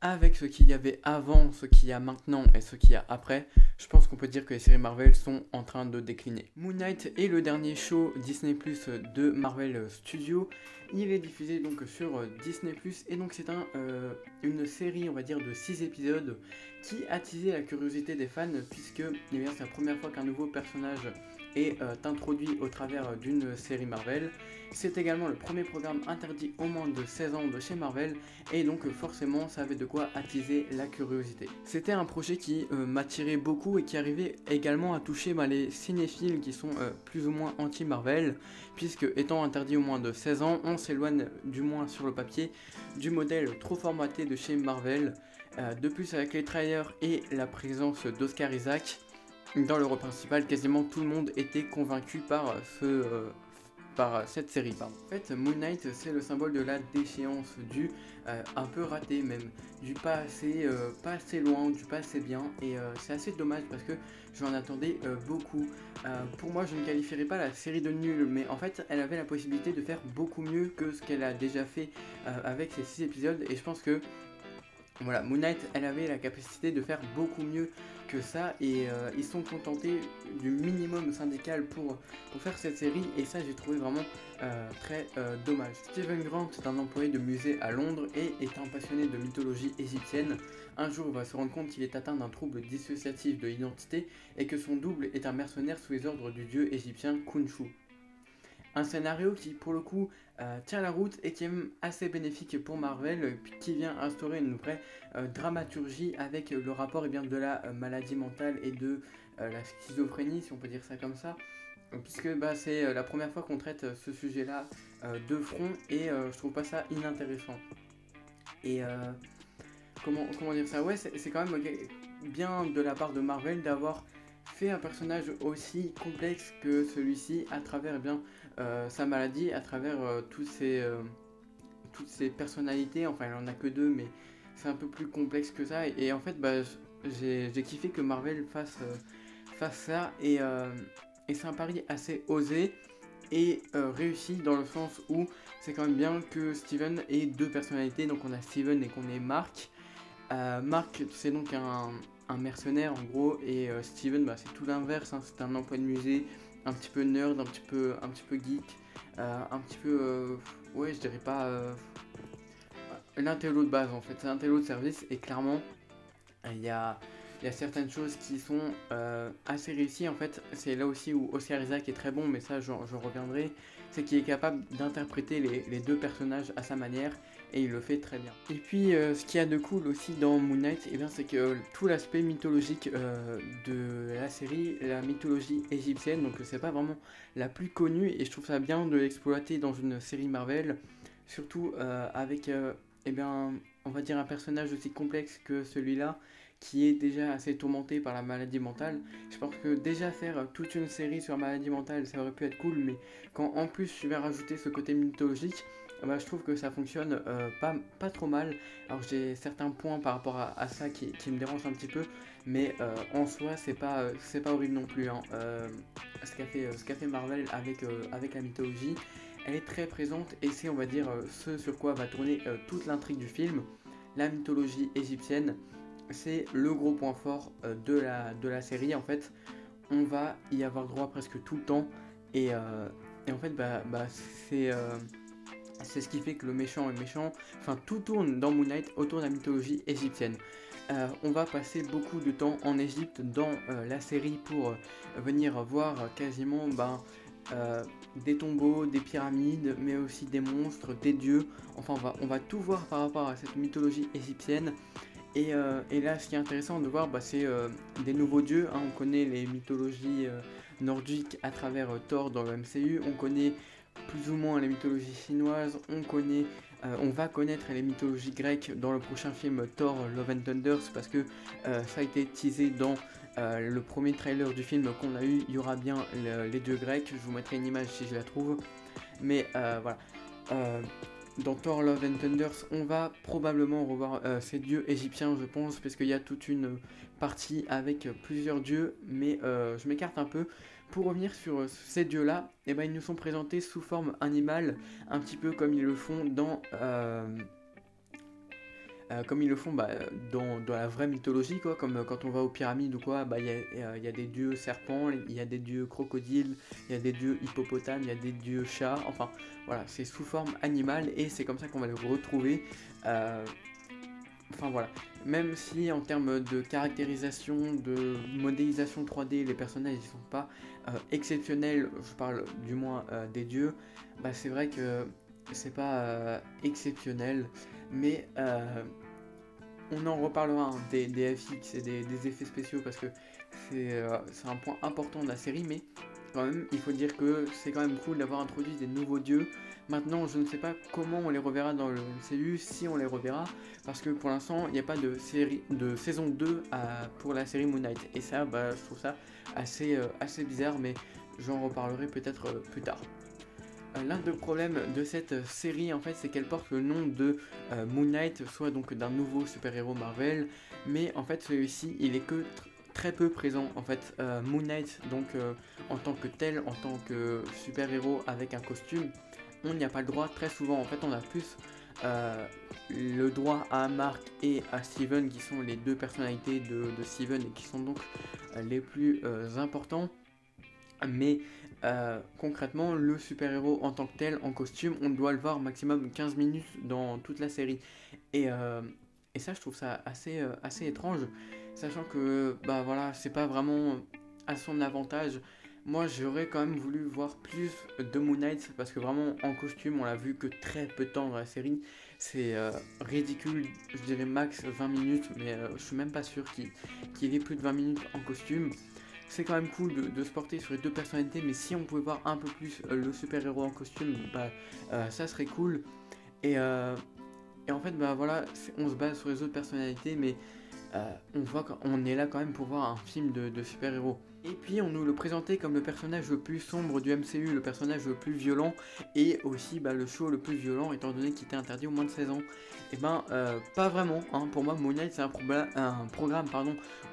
avec ce qu'il y avait avant, ce qu'il y a maintenant et ce qu'il y a après, je pense qu'on peut dire que les séries Marvel sont en train de décliner. Moon Knight est le dernier show Disney Plus de Marvel Studios. Il est diffusé donc sur Disney Plus et donc c'est une série, on va dire, de 6 épisodes qui a attisé la curiosité des fans puisque c'est la première fois qu'un nouveau personnage est introduit au travers d'une série Marvel. C'est également le premier programme interdit aux moins de 16 ans de chez Marvel et donc forcément ça avait de quoi attiser la curiosité. C'était un projet qui m'attirait beaucoup et qui arrivait également à toucher les cinéphiles qui sont plus ou moins anti-Marvel, puisque étant interdit aux moins de 16 ans, on s'éloigne du moins sur le papier du modèle trop formaté de chez Marvel. De plus, avec les trailers et la présence d'Oscar Isaac dans le rôle principal, quasiment tout le monde était convaincu par cette série. En fait, Moon Knight, c'est le symbole de la déchéance, du un peu raté même, du pas assez loin, du pas assez bien, et c'est assez dommage parce que j'en attendais beaucoup. Pour moi, je ne qualifierais pas la série de nulle, mais en fait, elle avait la possibilité de faire beaucoup mieux que ce qu'elle a déjà fait avec ses 6 épisodes, et je pense que voilà, Moon Knight, elle avait la capacité de faire beaucoup mieux que ça et ils sont contentés du minimum syndical pour faire cette série et ça j'ai trouvé vraiment très dommage. Steven Grant est un employé de musée à Londres et est un passionné de mythologie égyptienne. Un jour il va se rendre compte qu'il est atteint d'un trouble dissociatif de l'identité et que son double est un mercenaire sous les ordres du dieu égyptien Khonshu. Un scénario qui pour le coup tient la route et qui est même assez bénéfique pour Marvel, qui vient instaurer une vraie dramaturgie avec le rapport de la maladie mentale et de la schizophrénie, si on peut dire ça comme ça, puisque c'est la première fois qu'on traite ce sujet-là de front et je trouve pas ça inintéressant. Et comment dire ça, ouais, c'est quand même bien de la part de Marvel d'avoir fait un personnage aussi complexe que celui-ci à travers sa maladie, à travers toutes ses personnalités. Enfin, il en a que deux, mais c'est un peu plus complexe que ça. Et en fait, j'ai kiffé que Marvel fasse ça. Et c'est un pari assez osé et réussi dans le sens où c'est quand même bien que Steven ait deux personnalités. Donc on a Steven et qu'on ait Mark. Mark, c'est donc un mercenaire en gros, et Steven, c'est tout l'inverse, hein, c'est un employé de musée, un petit peu nerd, un petit peu geek, un petit peu, ouais, je dirais pas l'intello de base en fait, c'est l'intello de service, et clairement, il y a certaines choses qui sont assez réussies en fait. C'est là aussi où Oscar Isaac est très bon, mais ça j'en reviendrai. C'est qu'il est capable d'interpréter les deux personnages à sa manière et il le fait très bien. Et puis ce qu'il y a de cool aussi dans Moon Knight, c'est que tout l'aspect mythologique de la série, la mythologie égyptienne, donc c'est pas vraiment la plus connue et je trouve ça bien de l'exploiter dans une série Marvel, surtout avec on va dire un personnage aussi complexe que celui-là, qui est déjà assez tourmenté par la maladie mentale. Je pense que déjà faire toute une série sur la maladie mentale, ça aurait pu être cool, mais quand en plus tu vas rajouter ce côté mythologique, je trouve que ça fonctionne pas trop mal. Alors j'ai certains points par rapport à ça qui me dérangent un petit peu, mais en soi c'est pas horrible non plus, hein. Ce qu'a fait Marvel avec la mythologie, elle est très présente et c'est, on va dire, ce sur quoi va tourner toute l'intrigue du film. La mythologie égyptienne, c'est le gros point fort de la série. En fait, on va y avoir droit presque tout le temps et en fait, c'est ce qui fait que le méchant est méchant. Enfin, tout tourne dans Moon Knight autour de la mythologie égyptienne. On va passer beaucoup de temps en Égypte dans la série pour venir voir quasiment des tombeaux, des pyramides, mais aussi des monstres, des dieux. Enfin, on va tout voir par rapport à cette mythologie égyptienne. Et là, ce qui est intéressant de voir, c'est des nouveaux dieux, hein. On connaît les mythologies nordiques à travers Thor dans le MCU, on connaît plus ou moins les mythologies chinoises, on va connaître les mythologies grecques dans le prochain film Thor Love and Thunder, parce que ça a été teasé dans le premier trailer du film qu'on a eu. Il y aura bien les dieux grecs, je vous mettrai une image si je la trouve, mais voilà. Dans Thor Love and Thunder, on va probablement revoir ces dieux égyptiens, je pense, parce qu'il y a toute une partie avec plusieurs dieux, mais je m'écarte un peu. Pour revenir sur ces dieux-là, ils nous sont présentés sous forme animale, un petit peu comme ils le font comme ils le font dans la vraie mythologie, quoi, comme quand on va aux pyramides ou quoi, y a des dieux serpents, il y a des dieux crocodiles, il y a des dieux hippopotames, il y a des dieux chats, enfin voilà, c'est sous forme animale et c'est comme ça qu'on va les retrouver. Euh, Enfin voilà, même si en termes de caractérisation, de modélisation 3D, les personnages ils sont pas exceptionnels, je parle du moins des dieux, c'est vrai que c'est pas exceptionnel, mais on en reparlera des FX et des effets spéciaux parce que c'est un point important de la série, mais quand même il faut dire que c'est quand même cool d'avoir introduit des nouveaux dieux. Maintenant, je ne sais pas comment on les reverra dans le MCU, si on les reverra, parce que pour l'instant, il n'y a pas de saison 2 pour la série Moon Knight. Et ça, je trouve ça assez bizarre, mais j'en reparlerai peut-être plus tard. L'un des problèmes de cette série, en fait, c'est qu'elle porte le nom de Moon Knight, soit donc d'un nouveau super-héros Marvel, mais en fait, celui-ci, il est que très peu présent. En fait, Moon Knight, donc en tant que tel, en tant que super-héros avec un costume, on n'y a pas le droit très souvent. En fait, on a plus le droit à Mark et à Steven, qui sont les deux personnalités de Steven et qui sont donc les plus importants. Mais concrètement, le super-héros en tant que tel, en costume, on doit le voir maximum 15 minutes dans toute la série. Et ça, je trouve ça assez étrange, sachant que voilà, c'est pas vraiment à son avantage. Moi, j'aurais quand même voulu voir plus de Moon Knight parce que vraiment en costume, on l'a vu que très peu de temps dans la série. C'est ridicule, je dirais max 20 minutes, mais je suis même pas sûr qu'il ait plus de 20 minutes en costume. C'est quand même cool de se porter sur les deux personnalités, mais si on pouvait voir un peu plus le super-héros en costume, ça serait cool. Et en fait, voilà, on se base sur les autres personnalités, mais on voit qu'on est là quand même pour voir un film de super-héros. Et puis on nous le présentait comme le personnage le plus sombre du MCU, le personnage le plus violent, et aussi le show le plus violent, étant donné qu'il était interdit aux moins de 16 ans. Et pas vraiment, hein. Pour moi, Moon Knight c'est un programme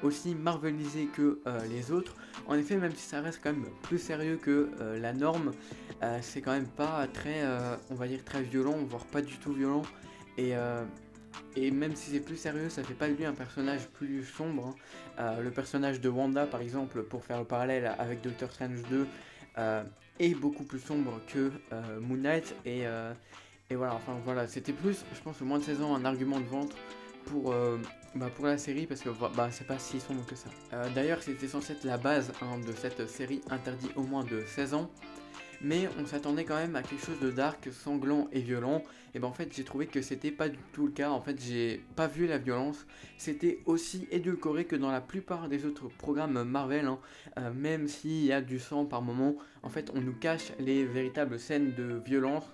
aussi marvelisé que les autres. En effet, même si ça reste quand même plus sérieux que la norme, c'est quand même pas très, on va dire, très violent, voire pas du tout violent. Et même si c'est plus sérieux, ça fait pas de lui un personnage plus sombre, hein. Le personnage de Wanda, par exemple, pour faire le parallèle avec Doctor Strange 2, est beaucoup plus sombre que Moon Knight. Et voilà, enfin voilà, c'était plus, je pense, au moins de 16 ans, un argument de vente pour la série parce que c'est pas si sombre que ça. D'ailleurs, c'était censé être la base de cette série interdite au moins de 16 ans. Mais on s'attendait quand même à quelque chose de dark, sanglant et violent. Et en fait j'ai trouvé que c'était pas du tout le cas. En fait j'ai pas vu la violence. C'était aussi édulcoré que dans la plupart des autres programmes Marvel, hein. Même s'il y a du sang par moment, en fait on nous cache les véritables scènes de violence.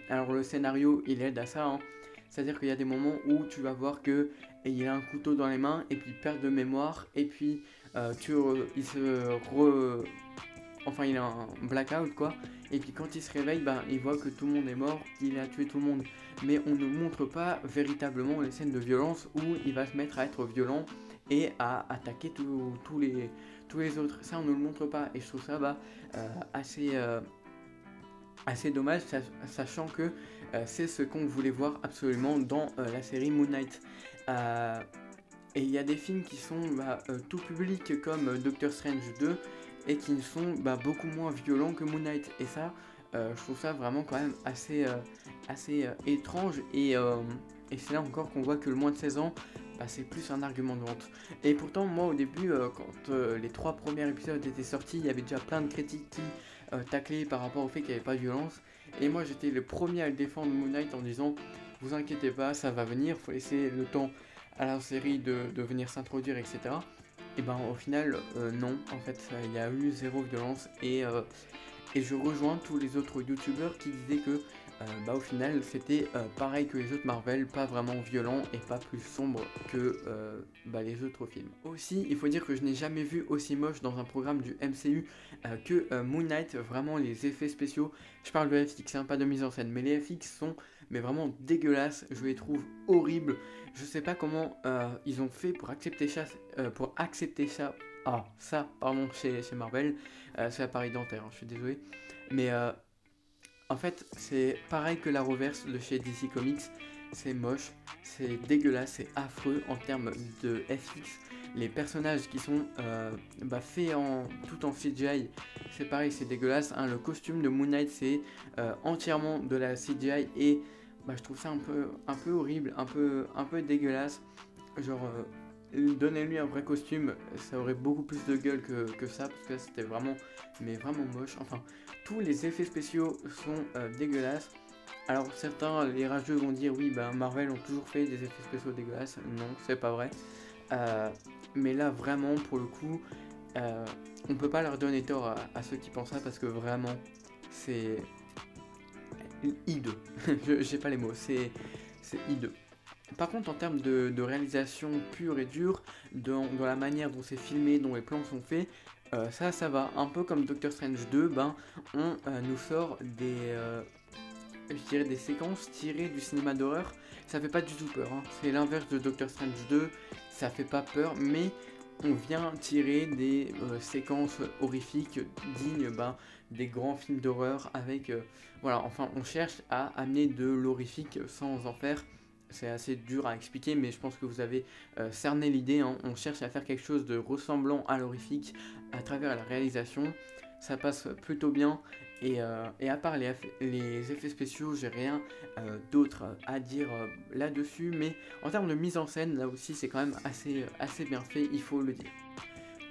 Alors le scénario il aide à ça, hein. C'est-à-dire qu'il y a des moments où tu vas voir que il a un couteau dans les mains et puis perd de mémoire et puis enfin il a un blackout quoi, et puis quand il se réveille, il voit que tout le monde est mort, qu'il a tué tout le monde, mais on ne montre pas véritablement les scènes de violence où il va se mettre à être violent et à attaquer tous les autres. Ça on ne le montre pas et je trouve ça assez dommage, sachant que c'est ce qu'on voulait voir absolument dans la série Moon Knight. Et il y a des films qui sont tout public comme Doctor Strange 2 et qui sont beaucoup moins violents que Moon Knight. Et ça, je trouve ça vraiment quand même assez étrange. Et c'est là encore qu'on voit que le moins de 16 ans, c'est plus un argument de vente. Et pourtant, moi au début, quand les 3 premiers épisodes étaient sortis, il y avait déjà plein de critiques qui taclaient par rapport au fait qu'il n'y avait pas de violence. Et moi j'étais le premier à le défendre Moon Knight en disant, vous inquiétez pas, ça va venir, faut laisser le temps à la série de venir s'introduire, etc. Et au final, non, en fait, il y a eu zéro violence et je rejoins tous les autres youtubeurs qui disaient que au final c'était pareil que les autres Marvel, pas vraiment violent et pas plus sombre que les autres films. Aussi, il faut dire que je n'ai jamais vu aussi moche dans un programme du MCU que Moon Knight. Vraiment les effets spéciaux, je parle de FX, pas de mise en scène, mais les FX sont vraiment dégueulasses, je les trouve horribles. Je sais pas comment ils ont fait pour accepter ça, chez Marvel. C'est l'appareil dentaire, hein, je suis désolé. Mais en fait, c'est pareil que la reverse de chez DC Comics. c'est moche, c'est dégueulasse, c'est affreux en termes de FX. Les personnages qui sont faits tout en CGI, c'est pareil, c'est dégueulasse, hein. Le costume de Moon Knight, c'est entièrement de la CGI et je trouve ça un peu horrible, un peu dégueulasse. Genre, donnez-lui un vrai costume, ça aurait beaucoup plus de gueule que ça, parce que là c'était vraiment moche. Enfin, tous les effets spéciaux sont dégueulasses. Alors certains, les rageux vont dire oui, Marvel ont toujours fait des effets spéciaux dégueulasses. Non, c'est pas vrai. Mais là vraiment, pour le coup, on peut pas leur donner tort à ceux qui pensent ça, parce que vraiment, c'est hideux. J'ai pas les mots, c'est hideux. Par contre, en termes de réalisation pure et dure, dans la manière dont c'est filmé, dont les plans sont faits, ça va. Un peu comme Doctor Strange 2, on nous sort des séquences tirées du cinéma d'horreur. Ça fait pas du tout peur, hein. C'est l'inverse de Doctor Strange 2, ça fait pas peur, mais on vient tirer des séquences horrifiques dignes des grands films d'horreur avec... voilà, enfin, on cherche à amener de l'horrifique sans en faire. C'est assez dur à expliquer, mais je pense que vous avez cerné l'idée, hein. On cherche à faire quelque chose de ressemblant à l'horrifique à travers la réalisation. Ça passe plutôt bien. Et à part les effets spéciaux, j'ai rien d'autre à dire là-dessus. Mais en termes de mise en scène, là aussi, c'est quand même assez bien fait, il faut le dire.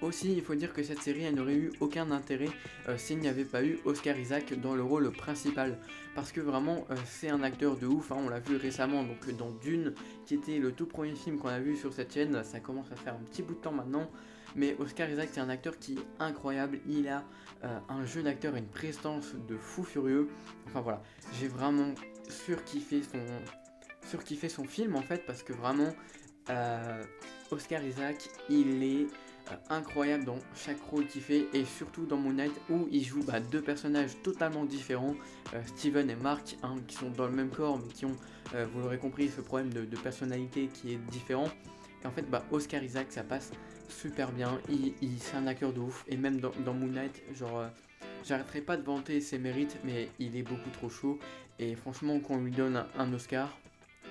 Aussi, il faut dire que cette série elle n'aurait eu aucun intérêt s'il n'y avait pas eu Oscar Isaac dans le rôle principal. Parce que vraiment, c'est un acteur de ouf, hein. On l'a vu récemment donc dans Dune, qui était le tout premier film qu'on a vu sur cette chaîne. Ça commence à faire un petit bout de temps maintenant. Mais Oscar Isaac, c'est un acteur qui est incroyable. Il a un jeu d'acteur et une prestance de fou furieux. Enfin voilà, j'ai vraiment surkiffé son film en fait, parce que vraiment, Oscar Isaac, il est incroyable dans chaque rôle qu'il fait, et surtout dans Moon Knight où il joue deux personnages totalement différents, Steven et Mark, hein, qui sont dans le même corps mais qui ont, vous l'aurez compris, ce problème de personnalité qui est différent. Et en fait, Oscar Isaac, ça passe super bien, c'est un acteur de ouf, et même dans Moon Knight, genre, j'arrêterai pas de vanter ses mérites, mais il est beaucoup trop chaud, et franchement, qu'on lui donne un Oscar,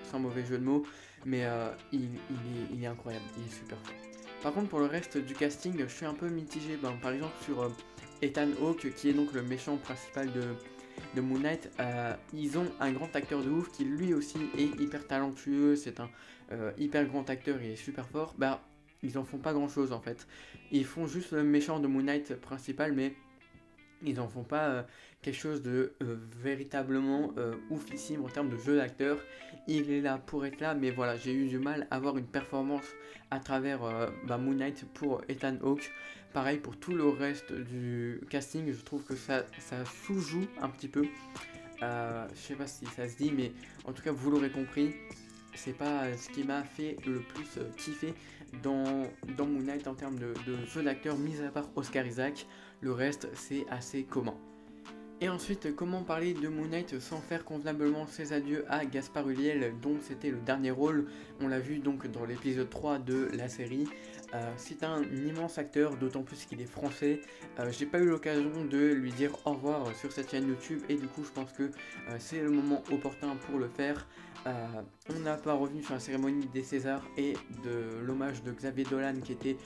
sans mauvais jeu de mots, mais il est incroyable, il est super fort. Par contre, pour le reste du casting, je suis un peu mitigé. Par exemple, sur Ethan Hawke, qui est donc le méchant principal de Moon Knight, ils ont un grand acteur de ouf qui lui aussi est hyper talentueux. C'est un hyper grand acteur, il est super fort. Ils en font pas grand chose en fait. Ils font juste le méchant de Moon Knight principal, mais ils en font pas quelque chose de véritablement oufissime en termes de jeu d'acteur. Il est là pour être là, mais voilà, j'ai eu du mal à avoir une performance à travers Moon Knight pour Ethan Hawke. Pareil pour tout le reste du casting, je trouve que ça sous-joue un petit peu. Je sais pas si ça se dit, mais en tout cas vous l'aurez compris, c'est pas ce qui m'a fait le plus kiffer dans Moon Knight en termes de jeu d'acteur, mis à part Oscar Isaac. Le reste, c'est assez commun. Et ensuite, comment parler de Moon Knight sans faire convenablement ses adieux à Gaspard Ulliel, dont c'était le dernier rôle. On l'a vu donc dans l'épisode 3 de la série. C'est un immense acteur, d'autant plus qu'il est français. J'ai pas eu l'occasion de lui dire au revoir sur cette chaîne YouTube, et du coup je pense que c'est le moment opportun pour le faire. On n'a pas revenu sur la cérémonie des Césars et de l'hommage de Xavier Dolan qui était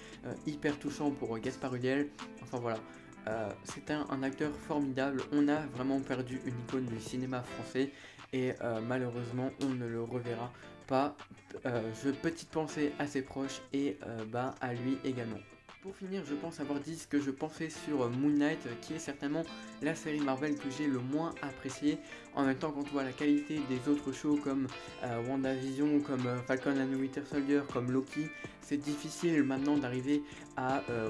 hyper touchant pour Gaspard Ulliel. Enfin voilà. C'est un acteur formidable. On a vraiment perdu une icône du cinéma français, et malheureusement on ne le reverra pas. Petite pensée à ses proches et à lui également. Pour finir, je pense avoir dit ce que je pensais sur Moon Knight, qui est certainement la série Marvel que j'ai le moins appréciée. En même temps, quand on voit la qualité des autres shows comme WandaVision, comme Falcon and the Winter Soldier, comme Loki, c'est difficile maintenant d'arriver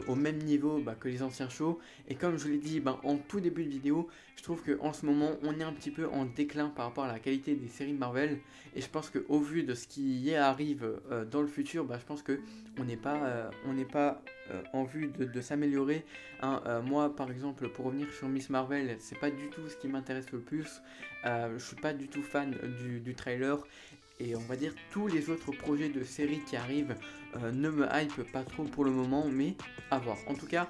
au même niveau que les anciens shows. Et comme je l'ai dit en tout début de vidéo, je trouve qu'en ce moment on est un petit peu en déclin par rapport à la qualité des séries Marvel. Et je pense qu'au vu de ce qui y arrive dans le futur, je pense qu'on n'est pas en vue de s'améliorer. Moi par exemple, pour revenir sur Miss Marvel, c'est pas du tout ce qui m'intéresse le plus. Je suis pas du tout fan du trailer. et on va dire tous les autres projets de séries qui arrivent ne me hype pas trop pour le moment, mais à voir. En tout cas,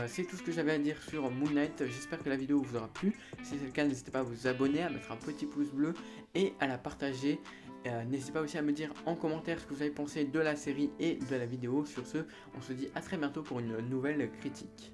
c'est tout ce que j'avais à dire sur Moon Knight. J'espère que la vidéo vous aura plu. Si c'est le cas, n'hésitez pas à vous abonner, à mettre un petit pouce bleu et à la partager. N'hésitez pas aussi à me dire en commentaire ce que vous avez pensé de la série et de la vidéo. Sur ce, on se dit à très bientôt pour une nouvelle critique.